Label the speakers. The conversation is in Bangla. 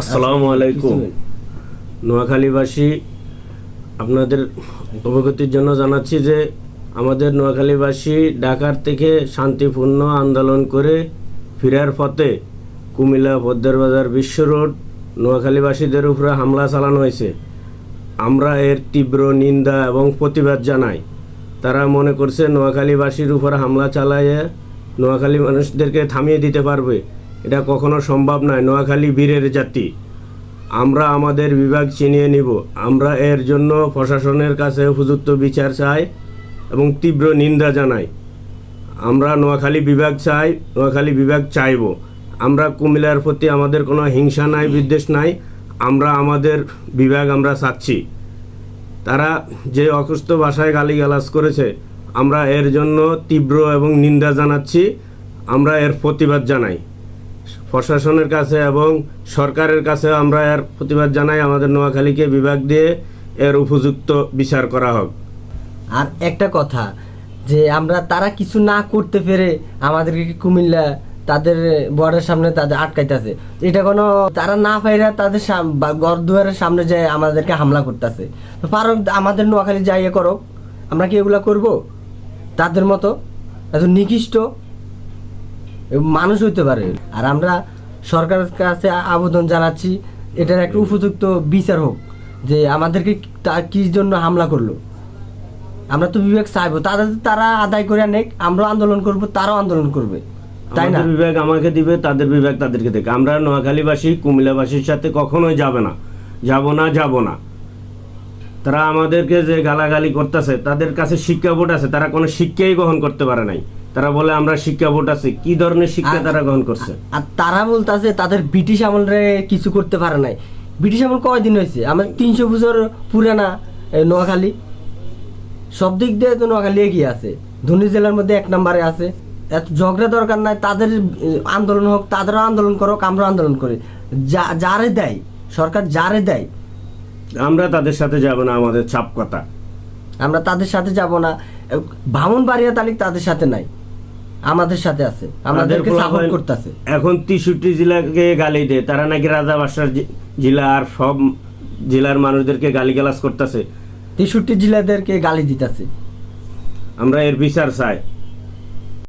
Speaker 1: আসসালামু আলাইকুম। নোয়াখালীবাসী, আপনাদের অবগতির জন্য জানাচ্ছি যে আমাদের নোয়াখালীবাসী ঢাকার থেকে শান্তিপূর্ণ আন্দোলন করে ফেরার পথে কুমিল্লা পদ্মারবাজার বিশ্ব রোড নোয়াখালীবাসীদের উপরে হামলা চালানো হয়েছে। আমরা এর তীব্র নিন্দা এবং প্রতিবাদ জানাই। তারা মনে করছে নোয়াখালীবাসীর উপর হামলা চালাইয়ে নোয়াখালী মানুষদেরকে থামিয়ে দিতে পারবে। এটা কখনো সম্ভব নয়। নোয়াখালী বীরের জাতি। আমরা আমাদের বিভাগ ছিনিয়ে নিব। আমরা এর জন্য প্রশাসনের কাছে উপযুক্ত বিচার চাই এবং তীব্র নিন্দা জানাই। আমরা নোয়াখালী বিভাগ চাই, নোয়াখালী বিভাগ চাইব। আমরা কুমিল্লার প্রতি আমাদের কোনো হিংসা নাই, বিদ্বেষ নাই। আমরা আমাদের বিভাগ আমরা চাচ্ছি। তারা যে অসুস্থ ভাষায় গালিগালাজ করেছে, আমরা এর জন্য তীব্র এবং নিন্দা জানাচ্ছি। আমরা এর প্রতিবাদ জানাই প্রশাসনের কাছে এবং সরকারের কাছে। আমরা এর প্রতিবাদ জানাই, আমাদের নোয়াখালীকে বিভাগ দিয়ে এর উপযুক্ত বিচার করা হোক।
Speaker 2: আর একটা কথা, যে আমরা তারা কিছু না করতে পেরে আমাদেরকে কুমিল্লা তাদের বর্ডারের সামনে তাদের আটকাইতেছে। এটা কোনো তারা না পাইরা তাদের ঘর দুয়ারের সামনে যায় আমাদেরকে হামলা করতেছে। তো পারো আমাদের নোয়াখালী যাইয়ে করো, আমরা কি এগুলা করব? তাদের মতো এত নিকৃষ্ট মানুষ হইতে পারে? আর আমরা সরকারের কাছে আবেদন জানাচ্ছি, এটার একটা উপযুক্ত বিচার হোক, যে আমাদেরকে কি জন্য হামলা করলো। আমরা তো বিবেক চাইবো, তারা আদায় করে নেক, আমরাও আন্দোলন করব, তারাও আন্দোলন করবে, তাই না?
Speaker 1: বিভাগ আমাকে দিবে, তাদের বিভাগ তাদেরকে দেবে। আমরা নোয়াখালীবাসী কুমিল্লাবাসীর সাথে কখনোই যাবে না, যাব না। তারা আমাদেরকে যে গালাগালি করতেছে, তাদের কাছে শিক্ষা বোর্ড আছে, তারা কোনো শিক্ষাই গ্রহণ করতে পারে নাই। তারা বলে আমরা শিক্ষা বোর্ড আছে। কি ধরনের শিক্ষা তারা গ্রহণ করছে?
Speaker 2: আর তারা বলতেছে তাদের ব্রিটিশ আমলে কিছু করতে পারে নাই। ব্রিটিশ আমল কয়দিন হয়েছে? আমার 300 বছর পুরানা নোয়াখালী। সব দিক দিয়ে তো নোয়াখালী এগিয়ে আছে, ধনী জেলার মধ্যে 1 নম্বরে আছে। এত ঝগড়া দরকার নাই। তাদের আন্দোলন হোক, তাদেরও আন্দোলন করুক, আমরাও আন্দোলন করি। যারে দেয় সরকার, যারে দেয়,
Speaker 1: আমরা তাদের সাথে যাব না। আমাদের ছাপ কথা,
Speaker 2: আমরা তাদের সাথে যাব না। ব্রাহ্মণবাড়িয়া তালিক তাদের সাথে নাই, আমাদের সাথে আছে, আমাদেরকে সাপোর্ট করতেছে।
Speaker 1: এখন 63 জেলাকে গালি দেয়, তারা নাকি রাজা বাদশার জেলা, আর সব জেলার মানুষদেরকে গালিগালাজ করতেছে।
Speaker 2: 63 জেলাদেরকে গালি দিতেছে।
Speaker 1: আমরা এর বিচার চাই।